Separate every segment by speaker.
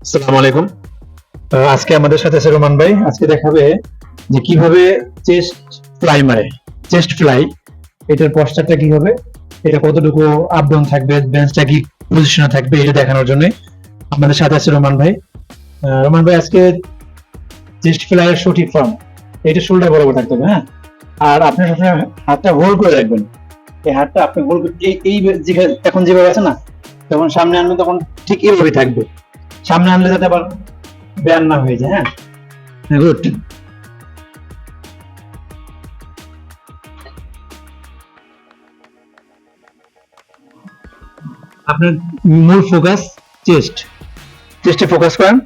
Speaker 1: আসসালামু আলাইকুম। আজকে আমাদের সাথে আছে রোমান ভাই। আজকে দেখাবে যে কিভাবে চেস্ট ফ্লাই মারে। চেস্ট ফ্লাই এটার পশ্চারটা কি হবে, এটা কতটুকু আপ ডাউন থাকবে, বেঞ্চটা কি পজিশনে থাকবে, এটা দেখানোর জন্য আমাদের সাথে আছে রোমান ভাই। রোমান ভাই, আজকে চেস্ট ফ্লাই এর সঠিক ফর্ম, এটা শোল্ডার বরাবর থাকতে হবে, হ্যাঁ। আর আপনি সবসময় হাতটা হোল্ড করে রাখবেন। এই হাতটা আপনি হোল্ড, এই এখন যেভাবে আছে না, তখন সামনে আনলে তখন ঠিক এইভাবেই থাকবে। সামনে আনলে যাতে আবার ব্যায়াম না হয়ে যায়, হ্যাঁ। গুড। আপনার মূল ফোকাস চেস্ট, চেস্টে ফোকাস করেন।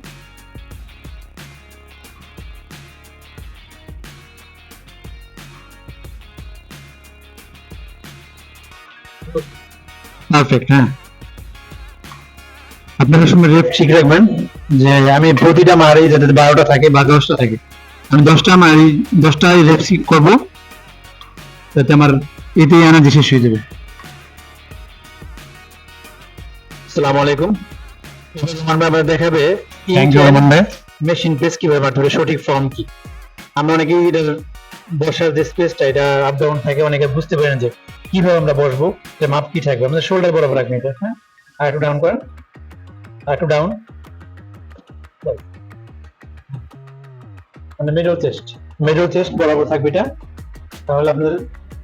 Speaker 1: পারফেক্ট, হ্যাঁ। আপনারা সময় রেপ ঠিক রাখবেন যে আমি প্রতিটা মারি যাতে 12টা থাকে বা 10টা থাকে। আমি 10টা মারি, 10টাই রেপ করবো, যাতে আমার এতেই এনার্জি শেষ হয়ে যাবে। আসসালামু আলাইকুম। রোমান ভাই আবার দেখাবে মেশিন প্রেস কিভাবে ধরে সঠিক ফর্ম কি। আমরা অনেকেই এটার বসার যে স্পেসটা, এটা আপ ডাউন থাকে, অনেকে বুঝতে পারেন যে কিভাবে আমরা বসবো, যে মাপ কি থাকবে। আমাদের শোল্ডার বরাবর রাখবেন এটা, হ্যাঁ। আর একটু ডাউন করেন, আর একটু ডাউন, মানে মিডল চেস্ট বরাবর থাকবে এটা। তাহলে আপনাদের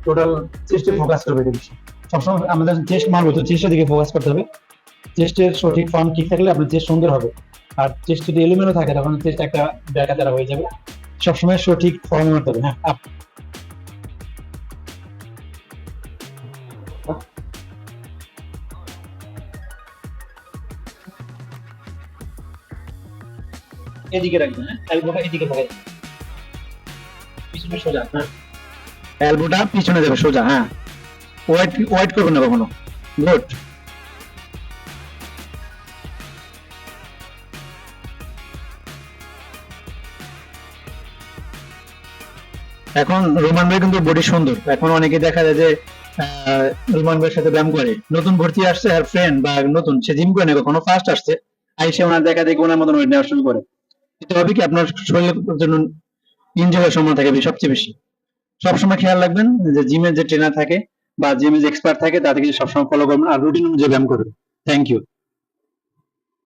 Speaker 1: টোটাল চেস্টে ফোকাস করবে এটা বেশি। সবসময় আমাদের চেস্ট মারবো তো চেস্টের দিকে ফোকাস করতে হবে। চেস্টের সঠিক ফর্ম ঠিক থাকলে আপনার চেস্ট সুন্দর হবে। আর চেস্ট যদি এলোমেলো থাকে তখন চেস্ট একটা ব্যাকা তারা হয়ে যাবে। সবসময় সঠিক ফর্মে মারতে হবে, হ্যাঁ। এদিকে রাখবেন, হ্যাঁ। এলবোটা এদিকে থাকে, পিছনে সোজা, হ্যাঁ। এলবোটা পিছনে যাবে সোজা, হ্যাঁ। ওয়াইড ওয়াইড করবেন না কখনো। গুড। এখন রোমান ভাই কিন্তু বডি সুন্দর। এখন অনেকে দেখা যায় যে রোমান ভাইয়ের সাথে ব্যায়াম করে, নতুন ভর্তি আসছে আর ফ্রেন্ড বা নতুন, সে জিম করে না কখনো, ফার্স্ট আসছে, আইসে ওনার দেখা দেখে ওনার মতন ওয়েট নেওয়া শুরু করে। এটা হবে কি, আপনার শরীরের জন্য ইনজয়ের সময় থাকে সবচেয়ে বেশি। সবসময় খেয়াল রাখবেন যে জিমের যে ট্রেনার থাকে বা জিমের যে এক্সপার্ট থাকে তাদেরকে সবসময় ফলো করবেন আর রুটিন অনুযায়ী ব্যায়াম করবেন। Thank you.